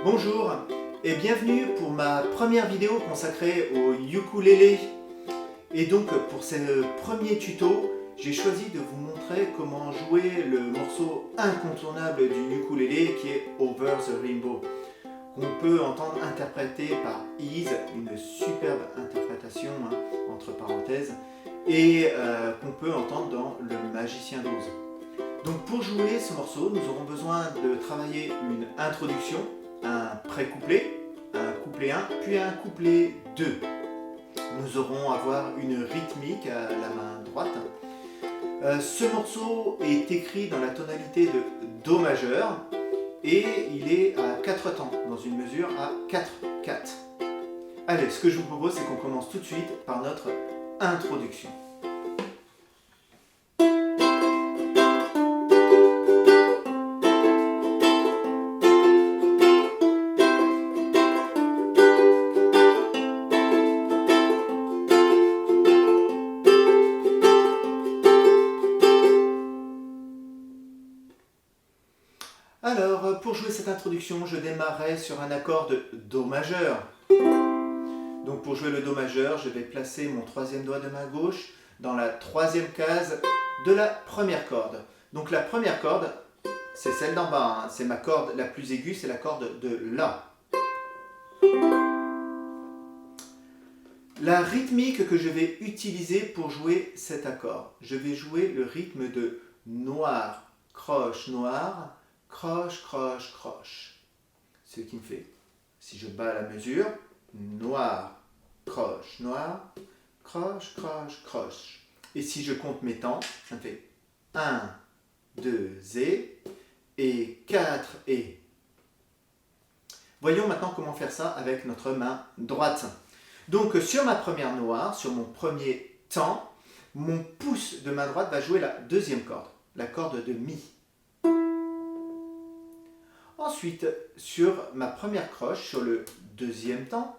Bonjour et bienvenue pour ma première vidéo consacrée au ukulélé. Et donc pour ce premier tuto, j'ai choisi de vous montrer comment jouer le morceau incontournable du ukulélé qui est Over the Rainbow, qu'on peut entendre interprété par Ease, une superbe interprétation entre parenthèses, et qu'on peut entendre dans Le Magicien d'Oz. Donc pour jouer ce morceau, nous aurons besoin de travailler une introduction, un pré-couplet, un couplet 1, puis un couplet 2. Nous aurons à avoir une rythmique à la main droite. Ce morceau est écrit dans la tonalité de Do majeur et il est à 4 temps, dans une mesure à 4/4. Allez, ce que je vous propose, c'est qu'on commence tout de suite par notre introduction. Alors, pour jouer cette introduction, je démarrerai sur un accord de Do majeur. Donc pour jouer le Do majeur, je vais placer mon troisième doigt de main gauche dans la troisième case de la première corde. Donc la première corde, c'est celle d'en bas, c'est ma corde la plus aiguë, c'est la corde de La. La rythmique que je vais utiliser pour jouer cet accord, je vais jouer le rythme de noir, croche, noir, croche, croche, croche. Ce qui me fait, si je bats la mesure, noir, croche, noir, croche, croche, croche. Et si je compte mes temps, ça me fait 1, 2 et 4 et. Voyons maintenant comment faire ça avec notre main droite. Donc sur ma première noire, sur mon premier temps, mon pouce de main droite va jouer la deuxième corde, la corde de Mi. Ensuite, sur ma première croche, sur le deuxième temps,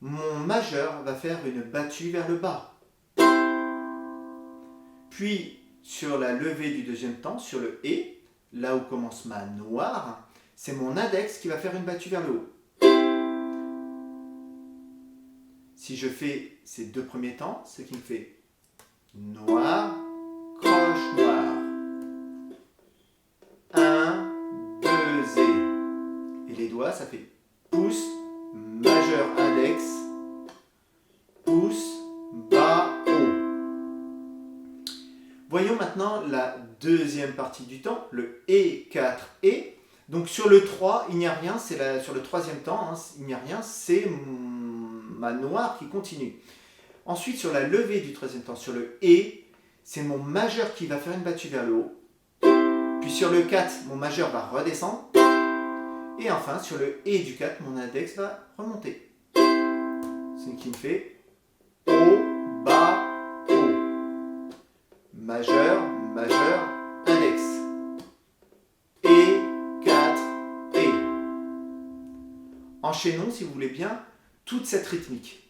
mon majeur va faire une battue vers le bas. Puis, sur la levée du deuxième temps, sur le Et, là où commence ma noire, c'est mon index qui va faire une battue vers le haut. Si je fais ces deux premiers temps, ce qui me fait noir, croche, noir. 1, 2 et les doigts, ça fait pouce, majeur, index, pouce, bas, haut. Voyons maintenant la deuxième partie du temps, le Et, 4 et. Donc sur le 3, il n'y a rien, c'est sur le troisième temps, il n'y a rien, c'est ma noire qui continue. Ensuite, sur la levée du troisième temps, sur le Et, c'est mon majeur qui va faire une battue vers le haut. Puis sur le 4, mon majeur va redescendre. Et enfin, sur le Et du 4, mon index va remonter. Ce qui me fait Haut, bas, haut. Majeur, majeur, index. Et, 4, et. Enchaînons, si vous voulez bien, toute cette rythmique.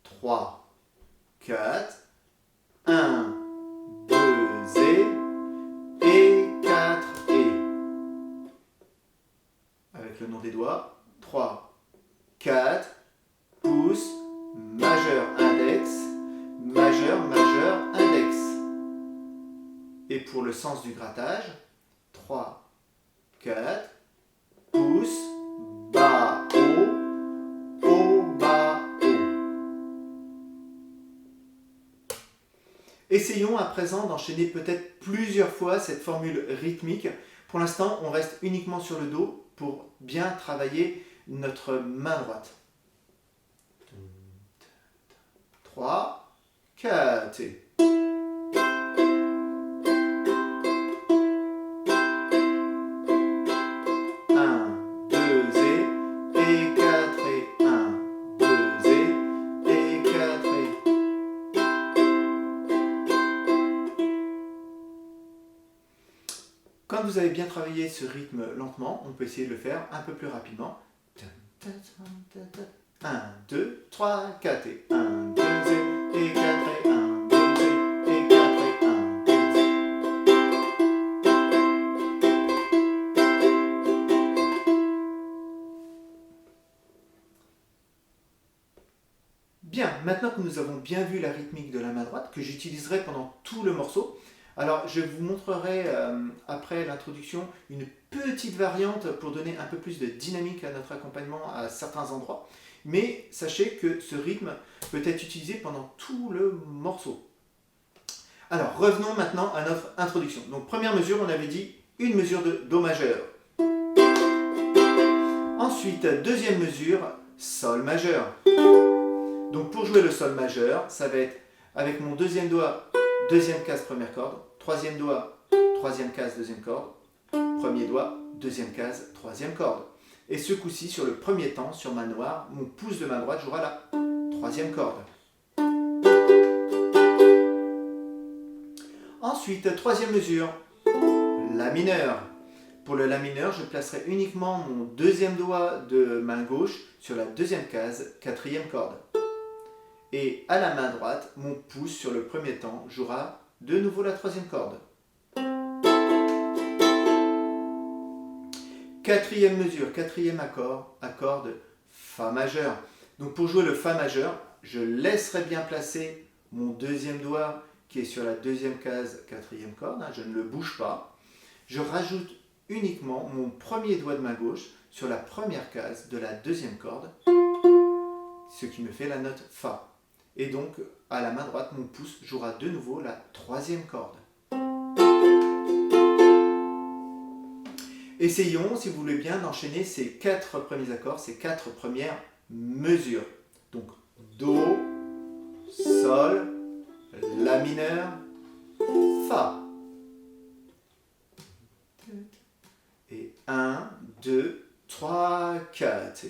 3, 4, 1, 2 et 4 et. Avec le nom des doigts, 3, 4, pouce, majeur, index, majeur, majeur, index. Et pour le sens du grattage, 3, 4, pouce, bas, haut, haut, bas, haut. Essayons à présent d'enchaîner peut-être plusieurs fois cette formule rythmique. Pour l'instant, on reste uniquement sur le Do pour bien travailler notre main droite. 3, 4 et. 1, 2 et 4 et 1, 2 et 4 et. Quand vous avez bien travaillé ce rythme lentement, on peut essayer de le faire un peu plus rapidement. 1, 2, 3, 4 et 1, 2 et 4 et 1, 2 et 4 et 1, 2. maintenant que nous avons bien vu la rythmique de la main droite, que j'utiliserai pendant tout le morceau, alors je vous montrerai après l'introduction une petite variante pour donner un peu plus de dynamique à notre accompagnement à certains endroits. Mais sachez que ce rythme peut être utilisé pendant tout le morceau. Alors revenons maintenant à notre introduction. Donc première mesure, on avait dit une mesure de Do majeur. Ensuite, deuxième mesure, Sol majeur. Donc pour jouer le Sol majeur, ça va être avec mon deuxième doigt, deuxième case, première corde, troisième doigt, troisième case, deuxième corde, premier doigt, deuxième case, troisième corde. Et ce coup-ci, sur le premier temps, sur main noire, mon pouce de main droite jouera la troisième corde. Ensuite, troisième mesure, La mineur. Pour le La mineur, je placerai uniquement mon deuxième doigt de main gauche sur la deuxième case, quatrième corde. Et à la main droite, mon pouce sur le premier temps jouera de nouveau la troisième corde. Quatrième mesure, quatrième accord, accord de Fa majeur. Donc pour jouer le Fa majeur, je laisserai bien placer mon deuxième doigt qui est sur la deuxième case, quatrième corde, je ne le bouge pas. Je rajoute uniquement mon premier doigt de main gauche sur la première case de la deuxième corde, ce qui me fait la note Fa. Et donc à la main droite, mon pouce jouera de nouveau la troisième corde. Essayons, si vous voulez bien, d'enchaîner ces quatre premiers accords, ces quatre premières mesures. Donc Do, Sol, La mineur, Fa. Et 1, 2, 3, 4.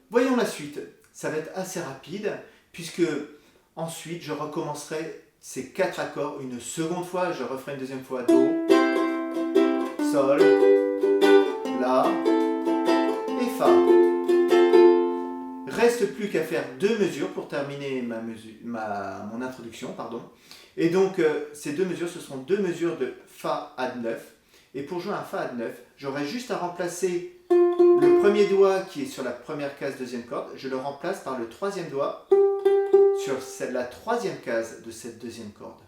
Voyons la suite. Ça va être assez rapide puisque ensuite je recommencerai ces quatre accords une seconde fois. Je referai une deuxième fois Do, Sol, La et Fa. Reste plus qu'à faire deux mesures pour terminer mon introduction. Et donc ces deux mesures, ce seront deux mesures de Fa add 9. Et pour jouer un Fa add 9, j'aurai juste à remplacer le premier doigt qui est sur la première case, deuxième corde, je le remplace par le troisième doigt sur la troisième case de cette deuxième corde.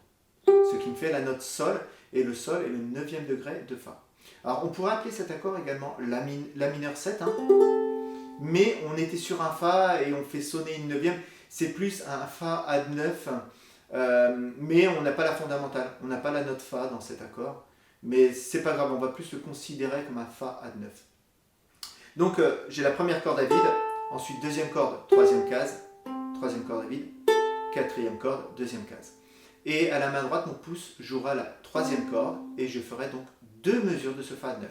Ce qui me fait la note Sol, et le Sol est le 9e degré de Fa. Alors on pourrait appeler cet accord également La mineur 7, mais on était sur un Fa et on fait sonner une 9e. C'est plus un Fa add 9, mais on n'a pas la fondamentale, on n'a pas la note Fa dans cet accord. Mais c'est pas grave, on va plus le considérer comme un Fa add 9. Donc j'ai la première corde à vide, ensuite deuxième corde, troisième case, troisième corde à vide, quatrième corde, deuxième case. Et à la main droite, mon pouce jouera la troisième corde et je ferai donc deux mesures de ce Fa add 9.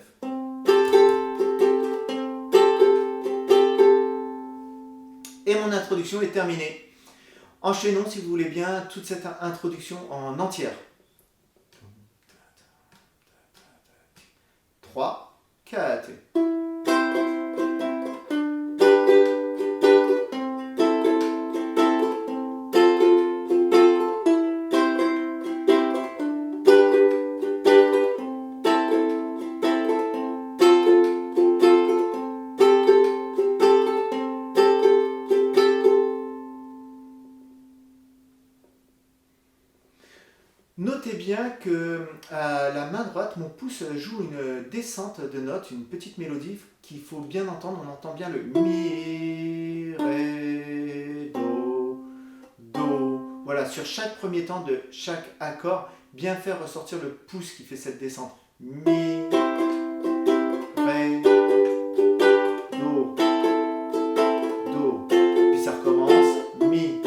Et mon introduction est terminée. Enchaînons, si vous voulez bien, toute cette introduction en entière. 3, 4. Notez bien que à la main droite, mon pouce joue une descente de notes, une petite mélodie qu'il faut bien entendre. On entend bien le Mi, Ré, Do, Do. Voilà, sur chaque premier temps de chaque accord, bien faire ressortir le pouce qui fait cette descente. Mi, Ré, Do, Do. Puis ça recommence. Mi,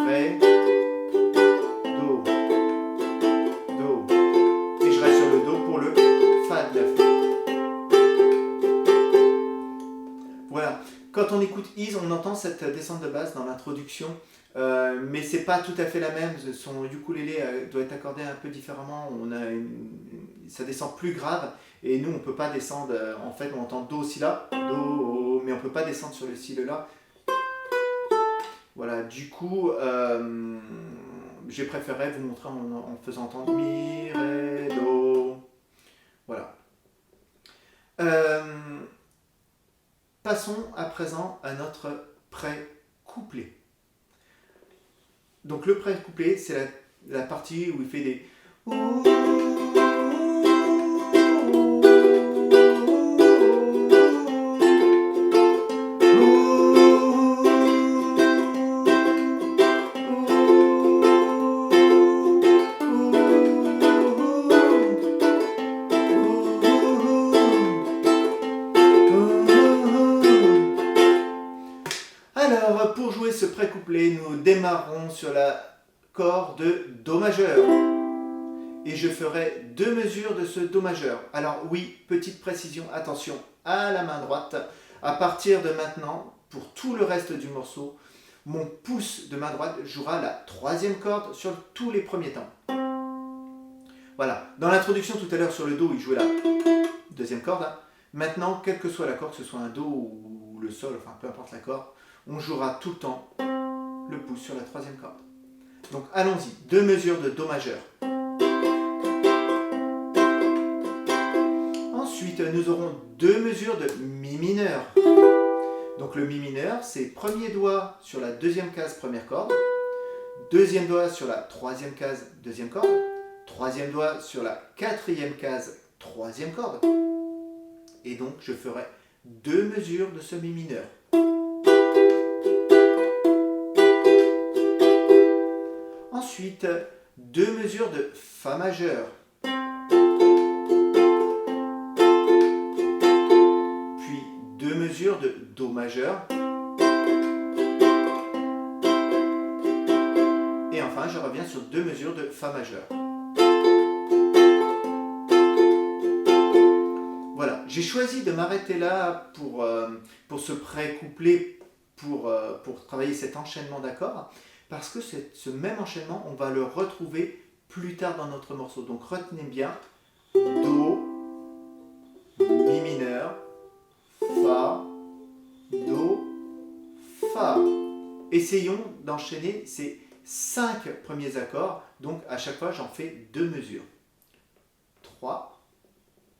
Ré, Do, Do. Et je reste sur le Do pour le Fa add 9. Voilà. Quand on écoute Ease, on entend cette descente de basse dans l'introduction, mais c'est pas tout à fait la même. Son ukulélé doit être accordé un peu différemment. Ça descend plus grave, et nous on peut pas descendre. En fait, on entend Do Si La, Do, mais on peut pas descendre sur le Si Le La. Voilà. Du coup, j'ai préféré vous montrer en faisant entendre mi, ré, do. Voilà. Passons à présent à notre pré-couplet. Donc le pré-couplet, c'est la partie où il fait des Alors, pour jouer ce pré-couplet, nous démarrerons sur l'accord de Do majeur. Et je ferai 2 mesures de ce Do majeur. Alors oui, petite précision, attention à la main droite. À partir de maintenant, pour tout le reste du morceau, mon pouce de main droite jouera la 3e corde sur tous les premiers temps. Voilà. Dans l'introduction tout à l'heure sur le Do, il jouait la 2e corde. Maintenant, quel que soit l'accord, que ce soit un Do ou le Sol, enfin peu importe l'accord, on jouera tout le temps le pouce sur la 3e corde. Donc allons-y, 2 mesures de Do majeur. Ensuite, nous aurons 2 mesures de Mi mineur. Donc le Mi mineur, c'est premier doigt sur la 2e case, première corde, 2e doigt sur la 3e case, 2e corde, 3e doigt sur la 4e case, 3e corde. Et donc je ferai 2 mesures de ce Mi mineur. Ensuite, 2 mesures de Fa majeur. Puis 2 mesures de Do majeur. Et enfin, je reviens sur 2 mesures de Fa majeur. Voilà, j'ai choisi de m'arrêter là pour ce pré-couplet, pour travailler cet enchaînement d'accords. Parce que ce même enchaînement, on va le retrouver plus tard dans notre morceau. Donc retenez bien Do, Mi mineur, Fa, Do, Fa. Essayons d'enchaîner ces 5 premiers accords. Donc à chaque fois, j'en fais 2 mesures. 3,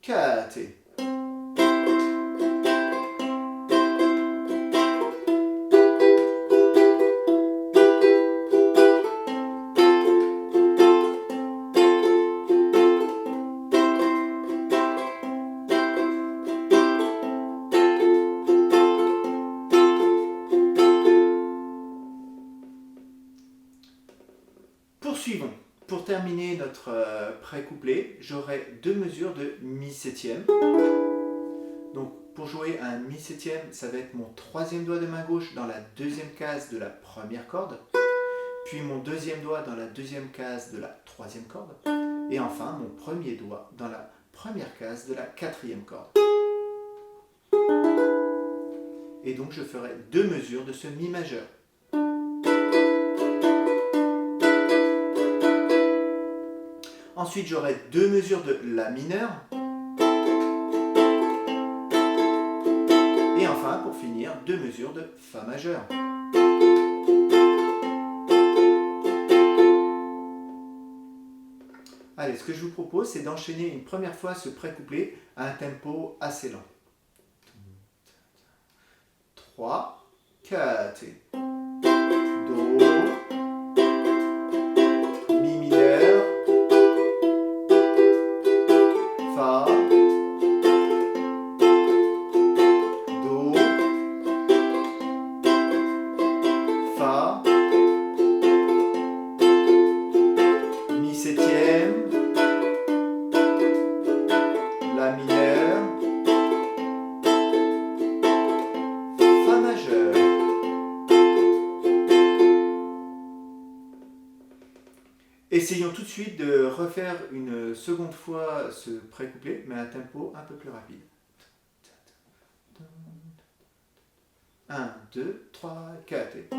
4 et... Poursuivons. Pour terminer notre pré-couplet, j'aurai 2 mesures de Mi septième. Donc pour jouer un Mi septième, ça va être mon 3e doigt de main gauche dans la 2e case de la première corde, puis mon 2e doigt dans la 2e case de la 3e corde, et enfin mon 1er doigt dans la première case de la 4e corde. Et donc je ferai 2 mesures de ce Mi majeur. Ensuite, j'aurai 2 mesures de La mineur. Et enfin, pour finir, 2 mesures de Fa majeur. Allez, ce que je vous propose, c'est d'enchaîner une première fois ce pré-couplet à un tempo assez lent. 3, 4 et... Do, Mi mineur, Fa, Do, Fa, Mi septième, La mineur, Fa majeur. Essayons tout de suite de refaire une seconde fois ce pré-couplet, mais à un tempo un peu plus rapide. 1, 2, 3, 4 et...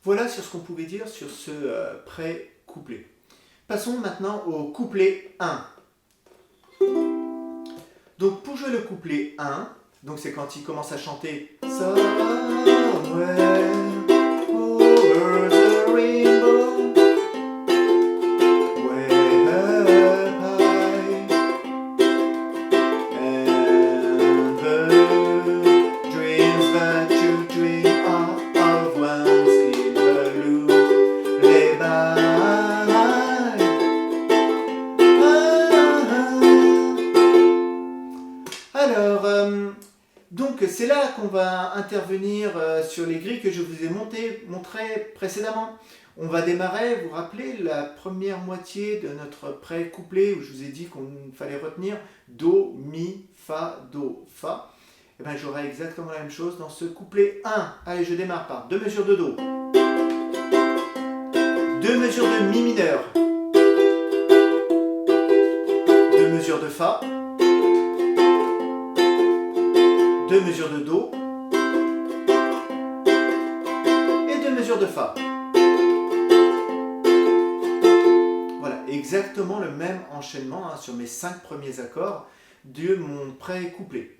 Voilà sur ce qu'on pouvait dire sur ce pré-couplet. Passons maintenant au couplet 1. Donc pour jouer le couplet 1, donc c'est quand il commence à chanter Somewhere over the rainbow, way up high, and the dreams that you dream of once in the lullaby. Alors, donc c'est là qu'on va intervenir sur les grilles que je vous ai montrées précédemment. On va démarrer, vous vous rappelez, la première moitié de notre pré-couplet où je vous ai dit qu'on fallait retenir Do, Mi, Fa, Do, Fa. Et bien j'aurai exactement la même chose dans ce couplet 1. Allez, je démarre par 2 mesures de Do, 2 mesures de Mi mineur, 2 mesures de Fa, 2 mesures de Do et 2 mesures de Fa. Voilà, exactement le même enchaînement sur mes 5 premiers accords de mon pré-couplet.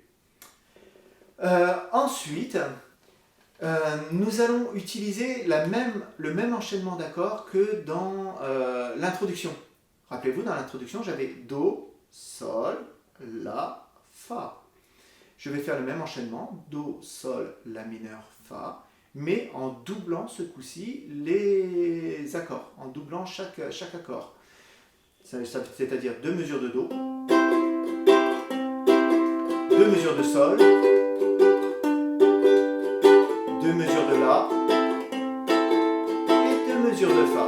Ensuite, nous allons utiliser le même enchaînement d'accords que dans l'introduction. Rappelez-vous, dans l'introduction, j'avais Do, Sol, La, Fa. Je vais faire le même enchaînement, Do, Sol, La mineur, Fa, mais en doublant ce coup-ci les accords, en doublant chaque accord. C'est-à-dire 2 mesures de Do, 2 mesures de Sol, 2 mesures de La et 2 mesures de Fa.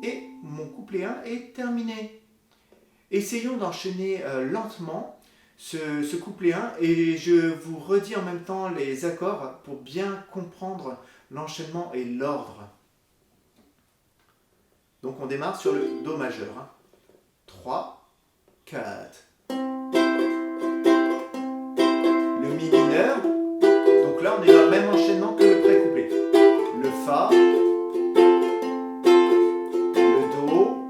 Et mon couplet 1 est terminé. Essayons d'enchaîner lentement ce couplet 1 et je vous redis en même temps les accords pour bien comprendre l'enchaînement et l'ordre. Donc on démarre sur le Do majeur. 3, 4. Le Mi mineur, donc là on est dans le même enchaînement que le pré-couplet. Le Fa, le Do,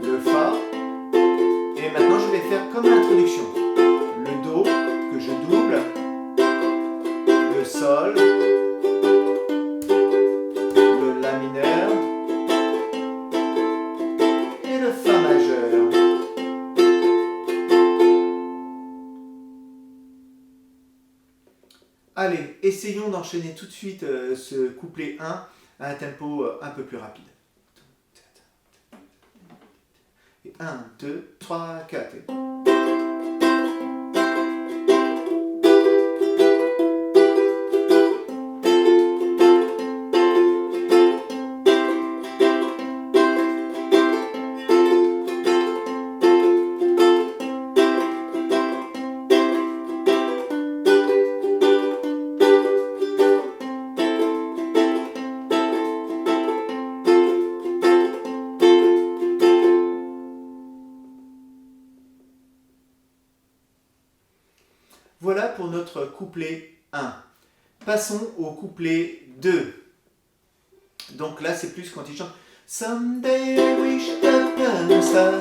le Fa, et maintenant je vais faire comme l'introduction. Le Do que je double, le Sol, le La mineur et le Fa majeur. Allez, essayons d'enchaîner tout de suite ce couplet 1 à un tempo un peu plus rapide. 1, 2, 3, 4. Voilà pour notre couplet 1. Passons au couplet 2. Donc là, c'est plus quand il chante Someday I wish upon a star,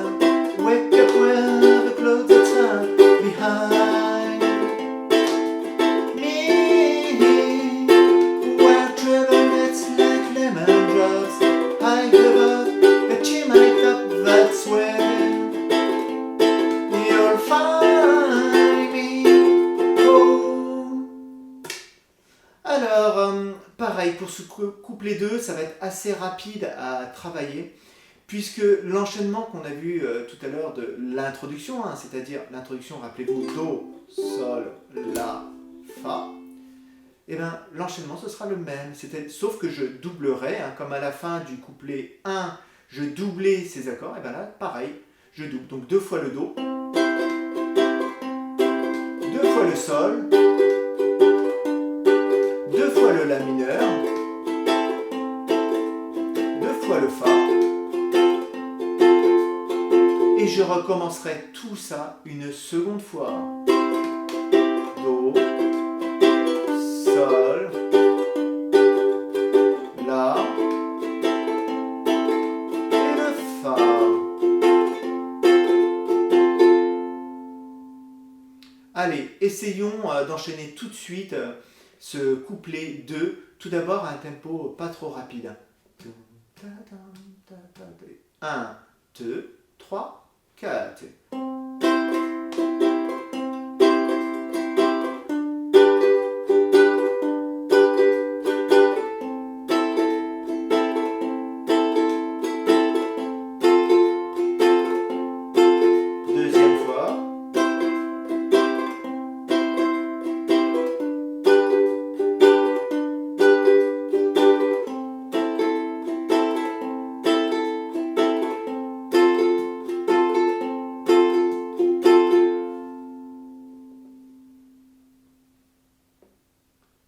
wake up where the clouds are behind me, where trouble nets like lemon drops, high above the chimney top, that's where you'll find me. Oh. Alors, pareil, pour ce couplet 2, ça va être assez rapide à travailler, puisque l'enchaînement qu'on a vu tout à l'heure de l'introduction, c'est-à-dire l'introduction, rappelez-vous, Do, Sol, La, Fa, et bien l'enchaînement ce sera le même, sauf que je doublerai, comme à la fin du couplet 1, je doublais ces accords, et bien là, pareil, je double, donc 2 fois le Do, 2 fois le Sol, 2 fois le La mineur, 2 fois le Fa, et je recommencerai tout ça une seconde fois. Do, essayons d'enchaîner tout de suite ce couplet 2, tout d'abord à un tempo pas trop rapide. 1, 2, 3, 4. Deuxième fois.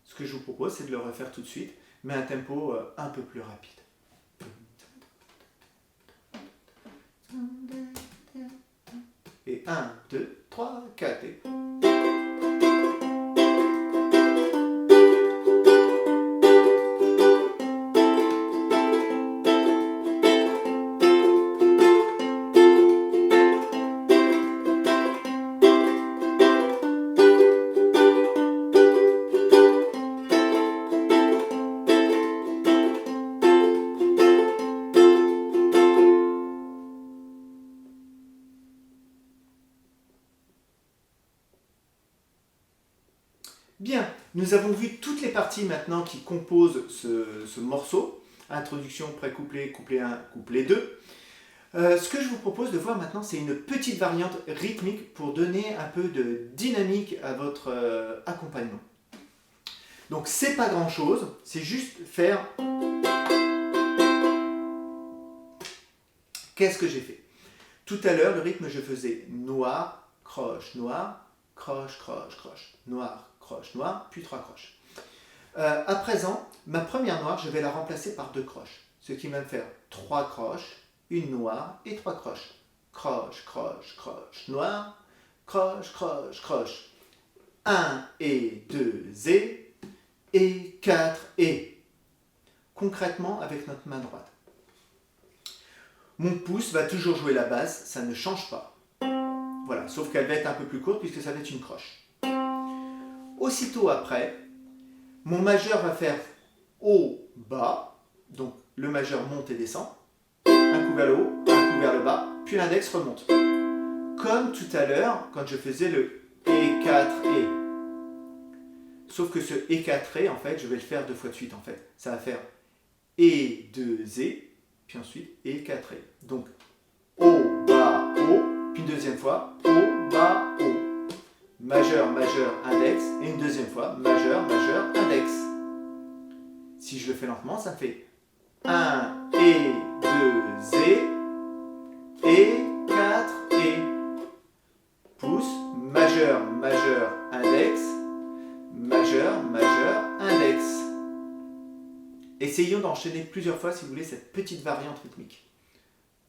Ce que je vous propose, c'est de le refaire tout de suite, mais à un tempo un peu plus rapide. Et 1, 2, 3, 4 et... Bien, nous avons vu toutes les parties maintenant qui composent ce morceau. Introduction, pré-couplet, couplet 1, couplet 2. Ce que je vous propose de voir maintenant, c'est une petite variante rythmique pour donner un peu de dynamique à votre accompagnement. Donc c'est pas grand chose, c'est juste faire... Qu'est-ce que j'ai fait? Tout à l'heure, le rythme, je faisais noir, croche, croche, croche, noir, croche, noir, puis 3 croches. À présent, ma première noire, je vais la remplacer par 2 croches, ce qui va me faire 3 croches, une noire et 3 croches. Croche, croche, croche, noire, croche, croche, croche. 1 et 2 et 4 et. Concrètement avec notre main droite. Mon pouce va toujours jouer la basse, ça ne change pas. Voilà, sauf qu'elle va être un peu plus courte puisque ça va être une croche. Aussitôt après, mon majeur va faire haut, bas, donc le majeur monte et descend, un coup vers le haut, un coup vers le bas, puis l'index remonte. Comme tout à l'heure, quand je faisais le et 4 et. Sauf que ce et 4 et, en fait, je vais le faire 2 fois de suite, en fait. Ça va faire et 2 et, puis ensuite et 4 et. Donc, haut, bas, haut, puis une deuxième fois, haut, bas, haut. Majeur, majeur, index, et une deuxième fois, majeur, majeur, index. Si je le fais lentement, ça me fait 1 et 2 et 4 et. Pouce, majeur, majeur, index, majeur, majeur, index. Essayons d'enchaîner plusieurs fois, si vous voulez, cette petite variante rythmique.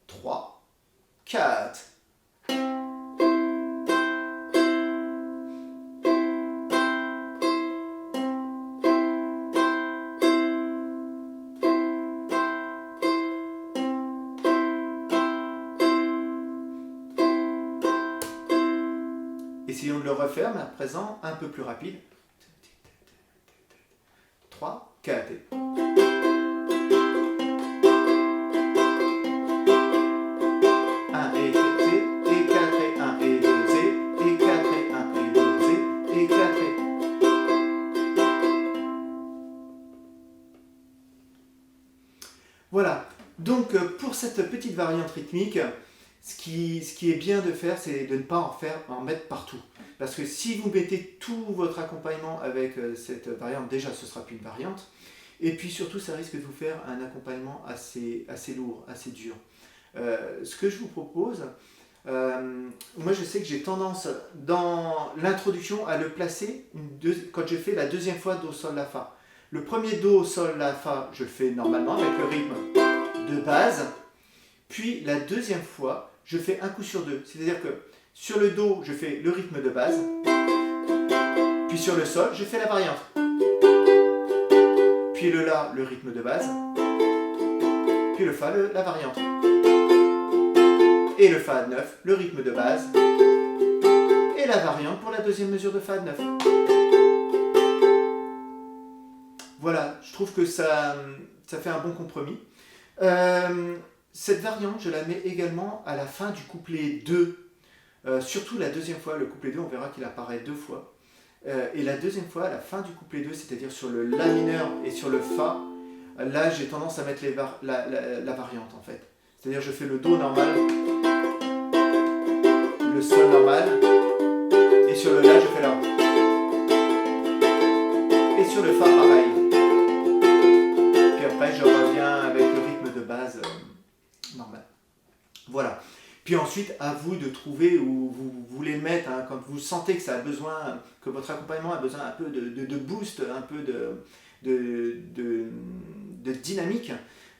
3, 4. Essayons de le refaire, mais à présent un peu plus rapide. 3, 4 et... 1 et 4 et 4 et 1 et 2 et 4 et 1 et 2 et 4 et... Voilà, donc pour cette petite variante rythmique, ce qui est bien de faire, c'est de ne pas en mettre partout. Parce que si vous mettez tout votre accompagnement avec cette variante, déjà ce ne sera plus une variante. Et puis surtout, ça risque de vous faire un accompagnement assez lourd, assez dur. Ce que je vous propose, moi je sais que j'ai tendance dans l'introduction à le placer quand je fais la deuxième fois Do, Sol, La, Fa. Le premier Do, Sol, La, Fa, je le fais normalement avec le rythme de base. Puis la deuxième fois, je fais un coup sur deux. C'est-à-dire que sur le Do, je fais le rythme de base. Puis sur le Sol, je fais la variante. Puis le La, le rythme de base. Puis le Fa, la variante. Et le Fa 9, le rythme de base. Et la variante pour la deuxième mesure de Fa de 9. Voilà, je trouve que ça fait un bon compromis. Cette variante, je la mets également à la fin du couplet 2. Surtout la deuxième fois, le couplet 2, on verra qu'il apparaît 2 fois. Et la deuxième fois, à la fin du couplet 2, c'est-à-dire sur le La mineur et sur le Fa, là j'ai tendance à mettre la variante en fait. C'est-à-dire je fais le Do normal, le Sol normal, et sur le La je fais la. Et sur le Fa pareil. Puis après je reviens avec le rythme de base normal. Voilà. Puis ensuite, à vous de trouver où vous voulez le mettre, hein, quand vous sentez que ça a besoin, que votre accompagnement a besoin un peu de boost, un peu de dynamique.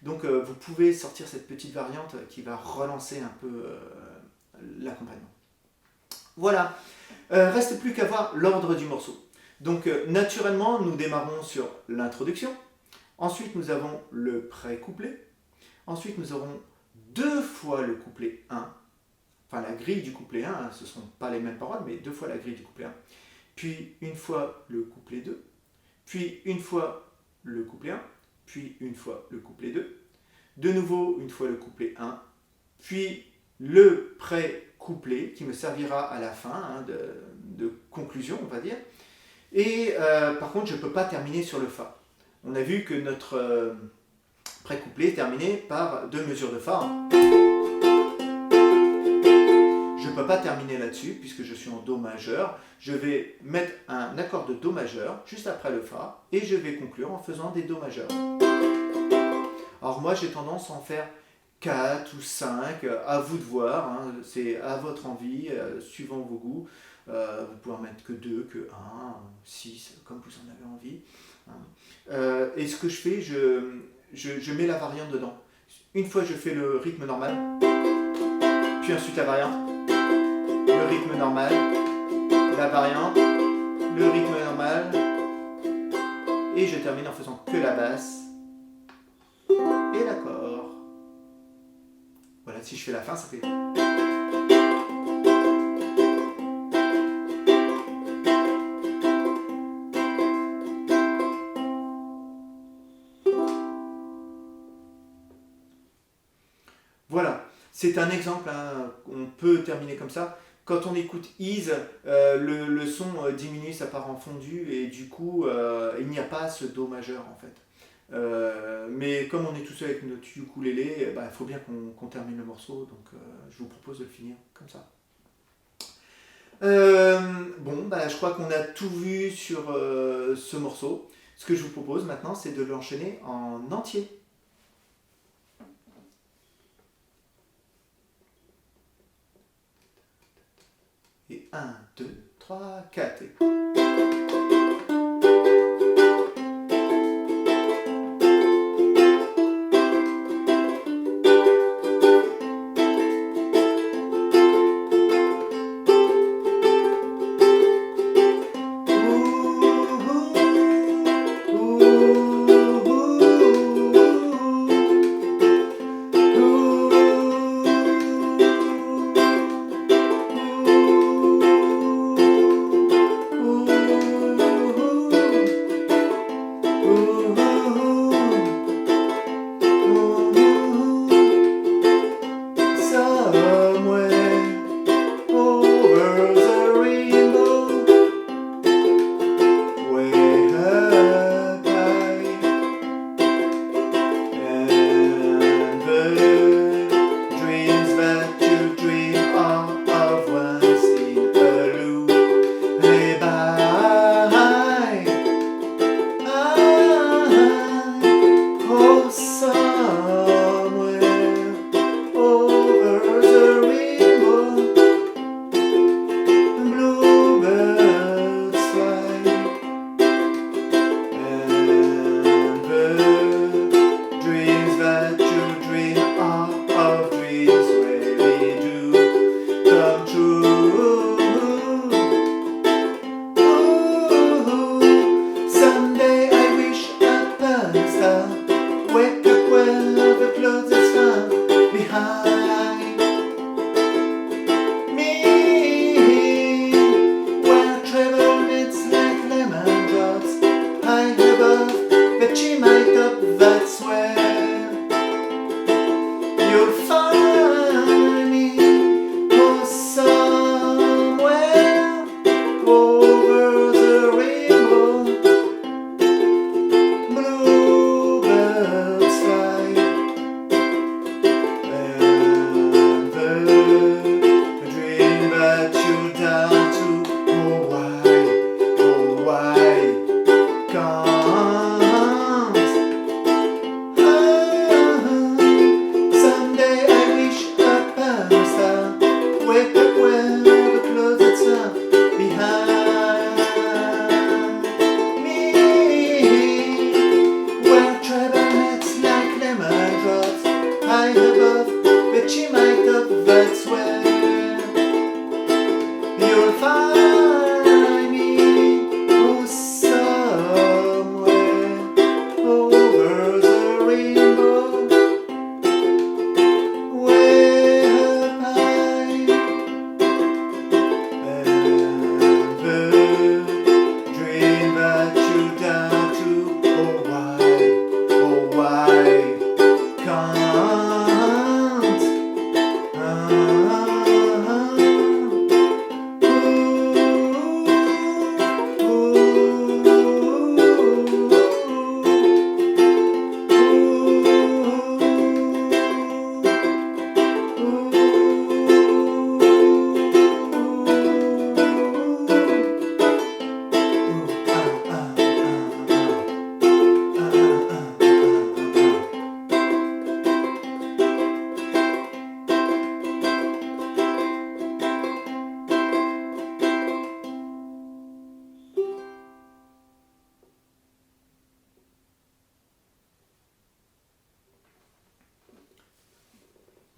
Donc vous pouvez sortir cette petite variante qui va relancer un peu l'accompagnement. Voilà, reste plus qu'à voir l'ordre du morceau. Donc naturellement, nous démarrons sur l'introduction. Ensuite, nous avons le pré-couplet. Ensuite, nous aurons 2 fois le couplet 1. Enfin, la grille du couplet 1, hein, ce ne sont pas les mêmes paroles, mais 2 fois la grille du couplet 1. Puis une fois le couplet 2. Puis une fois le couplet 1. Puis une fois le couplet 2. De nouveau, une fois le couplet 1. Puis le pré-couplet qui me servira à la fin, hein, de conclusion, on va dire. Et par contre, je ne peux pas terminer sur le Fa. On a vu que notre pré-couplet est terminé par 2 mesures de Fa. Hein. Je ne peux pas terminer là-dessus puisque je suis en Do majeur. Je vais mettre un accord de Do majeur juste après le Fa et je vais conclure en faisant des Do majeurs. Alors moi j'ai tendance à en faire 4 ou 5, à vous de voir, hein. C'est à votre envie, suivant vos goûts. Vous pouvez en mettre que 2, que 1, 6, comme vous en avez envie. Hein. Et ce que je fais, je mets la variante dedans. Une fois je fais le rythme normal, puis ensuite la variante, le rythme normal, la variante, le rythme normal, et je termine en faisant que la basse et l'accord. Voilà, si je fais la fin, ça fait... Voilà, c'est un exemple, hein, on peut terminer comme ça. Quand on écoute Ease, le son diminue, ça part en fondu et du coup, il n'y a pas ce Do majeur en fait. Mais comme on est tout seul avec notre ukulélé, il faut bien qu'on termine le morceau, donc je vous propose de le finir comme ça. Je crois qu'on a tout vu sur ce morceau. Ce que je vous propose maintenant, c'est de l'enchaîner en entier. Et 1, 2, 3, 4. Et...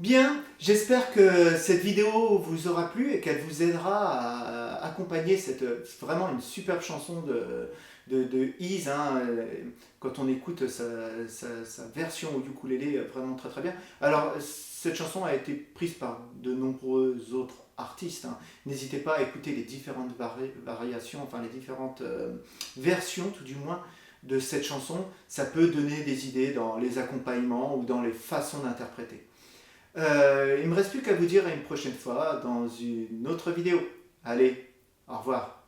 Bien, j'espère que cette vidéo vous aura plu et qu'elle vous aidera à accompagner cette vraiment une superbe chanson de Ease. Hein, quand on écoute sa version au ukulélé, vraiment très très bien. Alors, cette chanson a été prise par de nombreux autres artistes. Hein. N'hésitez pas à écouter les différentes variations, enfin les différentes versions tout du moins de cette chanson. Ça peut donner des idées dans les accompagnements ou dans les façons d'interpréter. Il ne me reste plus qu'à vous dire à une prochaine fois dans une autre vidéo. Allez, au revoir.